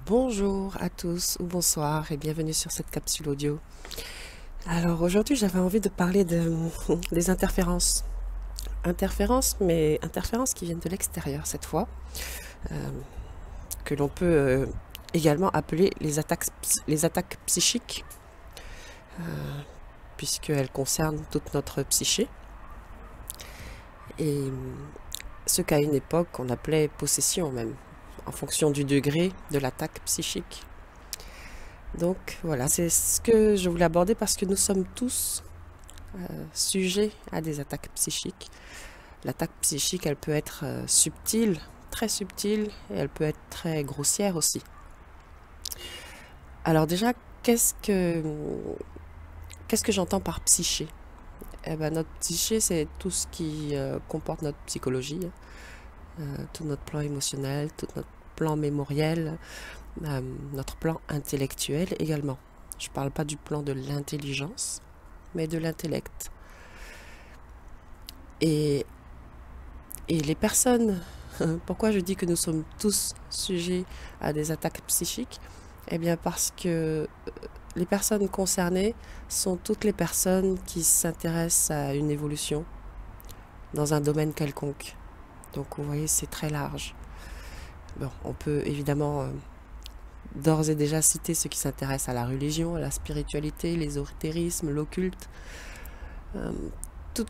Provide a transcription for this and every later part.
Bonjour à tous ou bonsoir et bienvenue sur cette capsule audio. Alors aujourd'hui j'avais envie de parler des interférences. Mais interférences qui viennent de l'extérieur cette fois, que l'on peut également appeler les attaques psychiques, puisqu'elles concernent toute notre psyché. Et ce qu'à une époque on appelait possession même, en fonction du degré de l'attaque psychique. Donc voilà, c'est ce que je voulais aborder parce que nous sommes tous sujets à des attaques psychiques. L'attaque psychique, elle peut être subtile, très subtile, et elle peut être très grossière aussi. Alors déjà, qu'est-ce que j'entends par psyché? Eh ben, notre psyché, c'est tout ce qui comporte notre psychologie, tout notre plan émotionnel, tout notre plan mémoriel, notre plan intellectuel également. Je ne parle pas du plan de l'intelligence, mais de l'intellect. Et les personnes, pourquoi je dis que nous sommes tous sujets à des attaques psychiques? Eh bien parce que les personnes concernées sont toutes les personnes qui s'intéressent à une évolution dans un domaine quelconque. Donc vous voyez, c'est très large. Bon, on peut évidemment d'ores et déjà citer ceux qui s'intéressent à la religion, à la spiritualité, l'ésotérisme, l'occulte.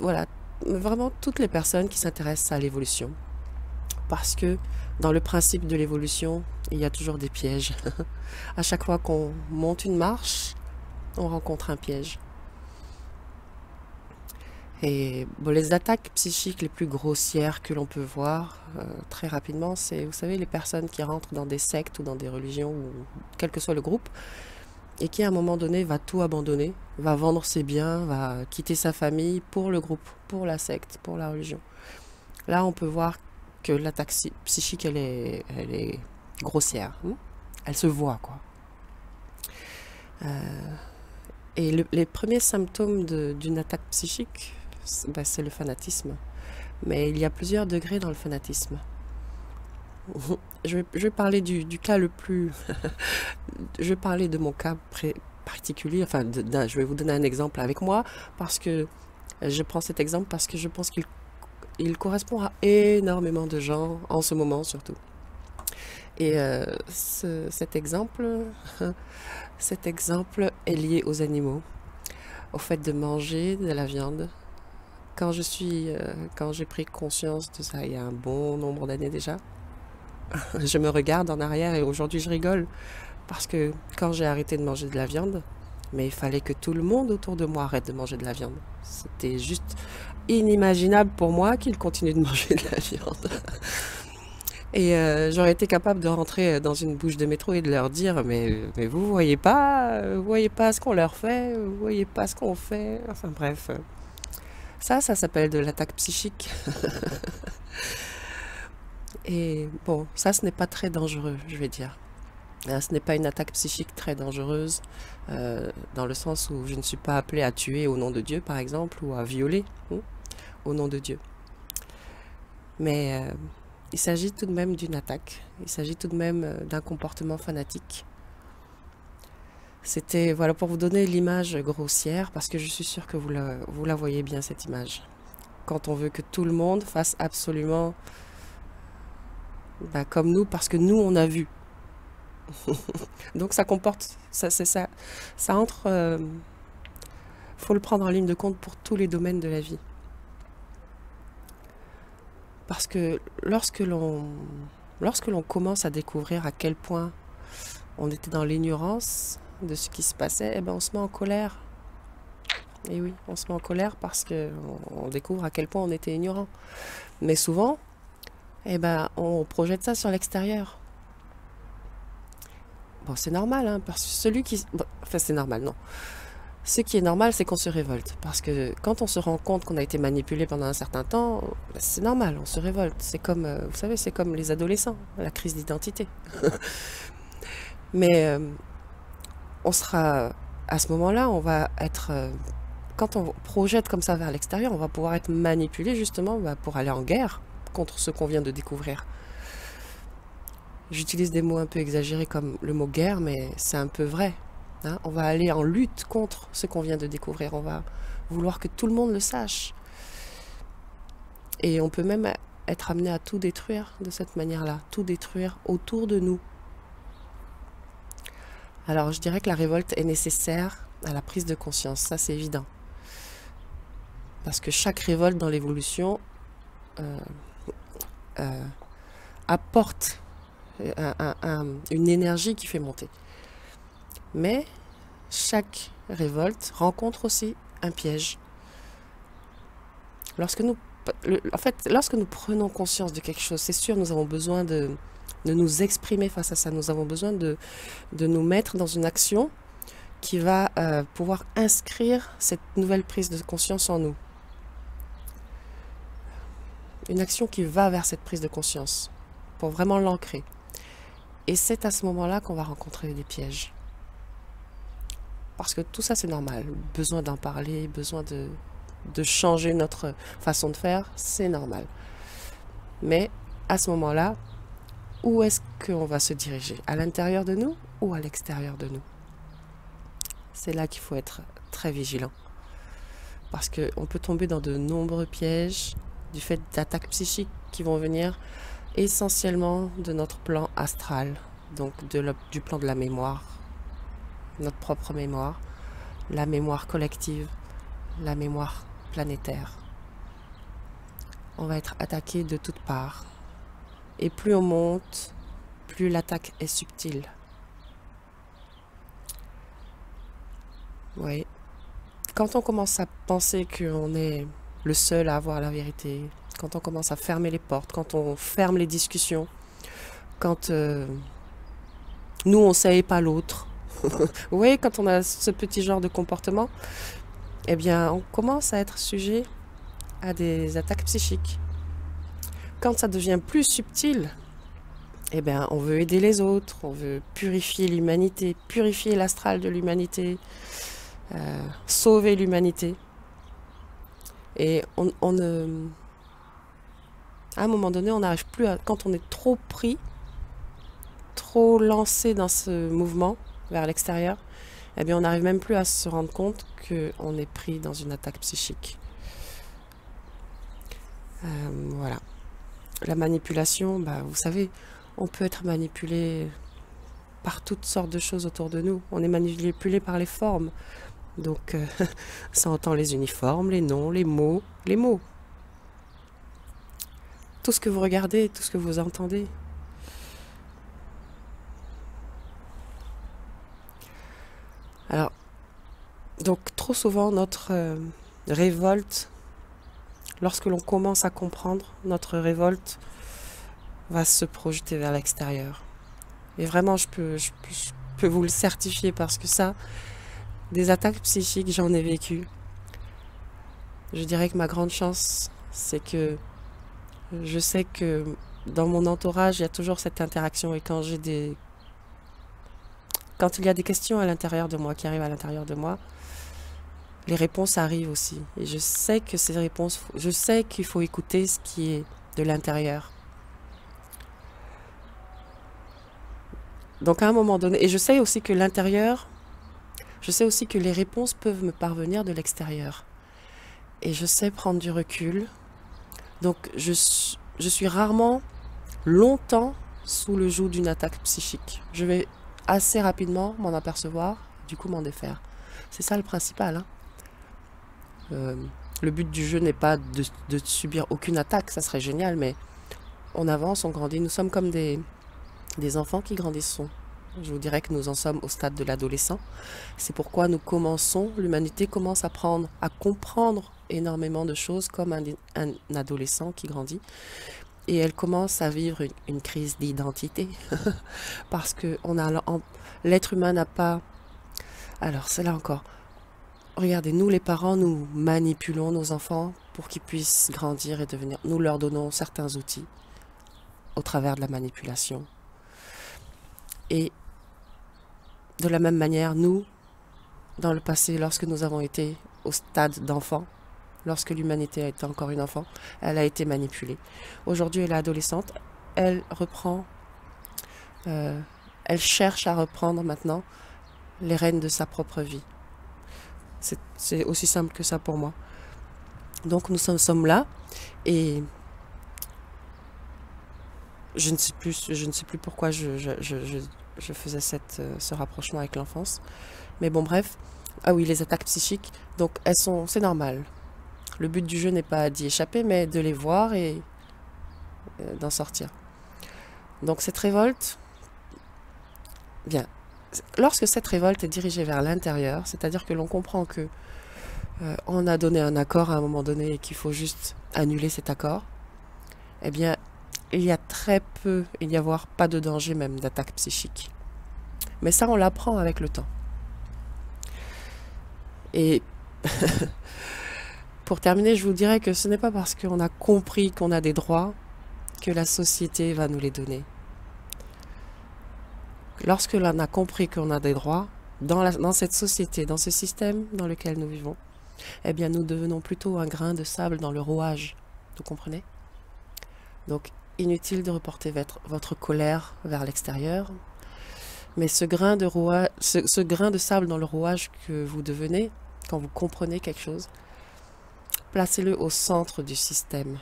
Voilà, vraiment toutes les personnes qui s'intéressent à l'évolution. Parce que dans le principe de l'évolution, il y a toujours des pièges. À chaque fois qu'on monte une marche, on rencontre un piège. Et bon, les attaques psychiques les plus grossières que l'on peut voir très rapidement, c'est, vous savez, les personnes qui rentrent dans des sectes ou dans des religions, ou quel que soit le groupe, et qui à un moment donné va tout abandonner, va vendre ses biens, va quitter sa famille pour le groupe, pour la secte, pour la religion. Là, on peut voir que l'attaque psychique, elle est grossière. Elle se voit, quoi. Et les premiers symptômes d'une attaque psychique, c'est le fanatisme. Mais il y a plusieurs degrés dans le fanatisme. Je vais parler du cas le plus... je vais parler de mon cas particulier. Enfin, je vais vous donner un exemple avec moi, parce que je prends cet exemple parce que je pense qu'il correspond à énormément de gens, en ce moment surtout. Et cet exemple est lié aux animaux, au fait de manger de la viande. Quand j'ai pris conscience de ça il y a un bon nombre d'années déjà, je me regarde en arrière et aujourd'hui je rigole parce que quand j'ai arrêté de manger de la viande, mais il fallait que tout le monde autour de moi arrête de manger de la viande. C'était juste inimaginable pour moi qu'ils continuent de manger de la viande. Et j'aurais été capable de rentrer dans une bouche de métro et de leur dire mais vous voyez pas ce qu'on leur fait, vous voyez pas ce qu'on fait. Enfin bref, ça s'appelle de l'attaque psychique. Et bon, ça ce n'est pas très dangereux, je vais dire. Ce n'est pas une attaque psychique très dangereuse, dans le sens où je ne suis pas appelée à tuer au nom de Dieu, par exemple, ou à violer au nom de Dieu. Mais il s'agit tout de même d'une attaque, il s'agit tout de même d'un comportement fanatique. C'était, voilà, pour vous donner l'image grossière, parce que je suis sûre que vous la voyez bien, cette image. Quand on veut que tout le monde fasse absolument comme nous, parce que nous, on a vu. Donc ça comporte, ça entre, faut le prendre en ligne de compte pour tous les domaines de la vie. Parce que lorsque l'on commence à découvrir à quel point on était dans l'ignorance de ce qui se passait, eh ben on se met en colère. Et oui, on se met en colère parce qu'on découvre à quel point on était ignorant. Mais souvent, eh ben, on projette ça sur l'extérieur. Bon, c'est normal, hein, parce que celui qui... Bon, enfin, c'est normal, non. Ce qui est normal, c'est qu'on se révolte. Parce que quand on se rend compte qu'on a été manipulé pendant un certain temps, c'est normal, on se révolte. C'est comme, vous savez, c'est comme les adolescents, la crise d'identité. Mais on sera... À ce moment-là, on va être... quand on projette comme ça vers l'extérieur, on va pouvoir être manipulé justement pour aller en guerre contre ce qu'on vient de découvrir. J'utilise des mots un peu exagérés comme le mot guerre, mais c'est un peu vrai. Hein. On va aller en lutte contre ce qu'on vient de découvrir. On va vouloir que tout le monde le sache. Et on peut même être amené à tout détruire de cette manière-là, tout détruire autour de nous. Alors je dirais que la révolte est nécessaire à la prise de conscience, ça c'est évident. Parce que chaque révolte dans l'évolution apporte une énergie qui fait monter. Mais chaque révolte rencontre aussi un piège. Lorsque nous prenons conscience de quelque chose, c'est sûr, nous avons besoin de nous exprimer face à ça. Nous avons besoin de nous mettre dans une action qui va pouvoir inscrire cette nouvelle prise de conscience en nous. Une action qui va vers cette prise de conscience, pour vraiment l'ancrer. Et c'est à ce moment-là qu'on va rencontrer des pièges. Parce que tout ça, c'est normal. Besoin d'en parler, besoin de changer notre façon de faire, c'est normal. Mais à ce moment-là, où est-ce qu'on va se diriger? À l'intérieur de nous ou à l'extérieur de nous? C'est là qu'il faut être très vigilant. Parce qu'on peut tomber dans de nombreux pièges du fait d'attaques psychiques qui vont venir essentiellement de notre plan astral, donc du plan de la mémoire, notre propre mémoire, la mémoire collective, la mémoire planétaire. On va être attaqué de toutes parts. Et plus on monte, plus l'attaque est subtile. Oui. Quand on commence à penser qu'on est le seul à avoir la vérité, quand on commence à fermer les portes, quand on ferme les discussions, quand nous on sait et pas l'autre, vous voyez, quand on a ce petit genre de comportement, eh bien on commence à être sujet à des attaques psychiques. Quand ça devient plus subtil, eh bien on veut aider les autres, on veut purifier l'humanité, purifier l'astral de l'humanité, sauver l'humanité. Et à un moment donné, on n'arrive plus à... Quand on est trop pris, trop lancé dans ce mouvement vers l'extérieur, eh bien on n'arrive même plus à se rendre compte qu'on est pris dans une attaque psychique. Voilà. La manipulation, vous savez, on peut être manipulé par toutes sortes de choses autour de nous. On est manipulé par les formes. Donc, ça entend les uniformes, les noms, les mots. Tout ce que vous regardez, tout ce que vous entendez. Alors, donc trop souvent, notre révolte, lorsque l'on commence à comprendre, notre révolte va se projeter vers l'extérieur. Et vraiment, je peux vous le certifier parce que ça, des attaques psychiques, j'en ai vécu. Je dirais que ma grande chance, c'est que je sais que dans mon entourage, il y a toujours cette interaction. Et quand il y a des questions à l'intérieur de moi, qui arrivent à l'intérieur de moi, les réponses arrivent aussi. Et je sais que ces réponses, je sais qu'il faut écouter ce qui est de l'intérieur. Donc à un moment donné, et je sais aussi que l'intérieur, je sais aussi que les réponses peuvent me parvenir de l'extérieur. Et je sais prendre du recul. Donc je suis rarement longtemps sous le joug d'une attaque psychique. Je vais assez rapidement m'en apercevoir, du coup m'en défaire. C'est ça le principal. Le but du jeu n'est pas de subir aucune attaque, ça serait génial, mais on avance, on grandit. Nous sommes comme des enfants qui grandissent. Je vous dirais que nous en sommes au stade de l'adolescent. C'est pourquoi l'humanité commence à comprendre énormément de choses comme un adolescent qui grandit. Et elle commence à vivre une crise d'identité. Parce que l'être humain n'a pas... Alors, c'est là encore. Regardez, nous les parents, nous manipulons nos enfants pour qu'ils puissent grandir et devenir... Nous leur donnons certains outils au travers de la manipulation. Et de la même manière, nous, dans le passé, lorsque nous avons été au stade d'enfant, lorsque l'humanité a été encore une enfant, elle a été manipulée. Aujourd'hui, elle est adolescente, elle reprend elle cherche à reprendre maintenant les rênes de sa propre vie. C'est aussi simple que ça pour moi. Donc nous sommes là et je ne sais plus pourquoi je faisais ce rapprochement avec l'enfance. Mais bon, bref. Ah oui, les attaques psychiques. Donc c'est normal. Le but du jeu n'est pas d'y échapper, mais de les voir et d'en sortir. Donc cette révolte, bien, lorsque cette révolte est dirigée vers l'intérieur, c'est-à-dire que l'on comprend que on a donné un accord à un moment donné et qu'il faut juste annuler cet accord, eh bien, il y a très peu, il n'y a voire pas de danger même d'attaque psychique. Mais ça, on l'apprend avec le temps. Et pour terminer, je vous dirais que ce n'est pas parce qu'on a compris qu'on a des droits que la société va nous les donner. Lorsque l'on a compris qu'on a des droits, dans cette société, dans ce système dans lequel nous vivons, eh bien nous devenons plutôt un grain de sable dans le rouage. Vous comprenez? Donc, inutile de reporter votre colère vers l'extérieur, mais ce grain de sable dans le rouage que vous devenez, quand vous comprenez quelque chose, placez-le au centre du système,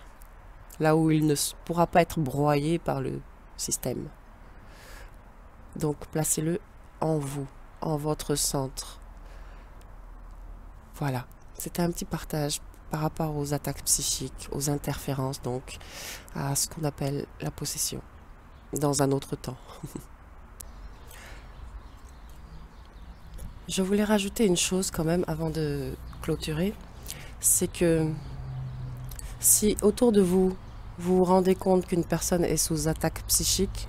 là où il ne pourra pas être broyé par le système. Donc, placez-le en vous, en votre centre. Voilà, c'était un petit partage par rapport aux attaques psychiques, aux interférences, donc à ce qu'on appelle la possession, dans un autre temps. Je voulais rajouter une chose quand même avant de clôturer, c'est que si autour de vous, vous vous rendez compte qu'une personne est sous attaque psychique,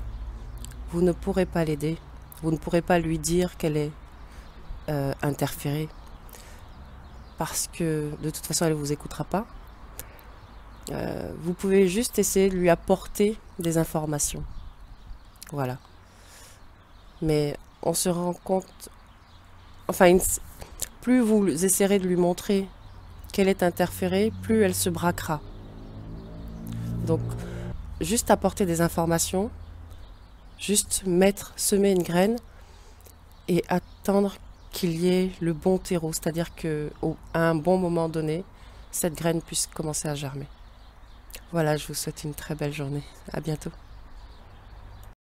vous ne pourrez pas l'aider, vous ne pourrez pas lui dire qu'elle est interférée, parce que de toute façon elle ne vous écoutera pas. Vous pouvez juste essayer de lui apporter des informations. Voilà. Mais on se rend compte, enfin, plus vous essaierez de lui montrer qu'elle est interférée, plus elle se braquera. Donc, juste apporter des informations, juste semer une graine et attendre qu'il y ait le bon terreau, c'est-à-dire qu'à un bon moment donné, cette graine puisse commencer à germer. Voilà, je vous souhaite une très belle journée. À bientôt.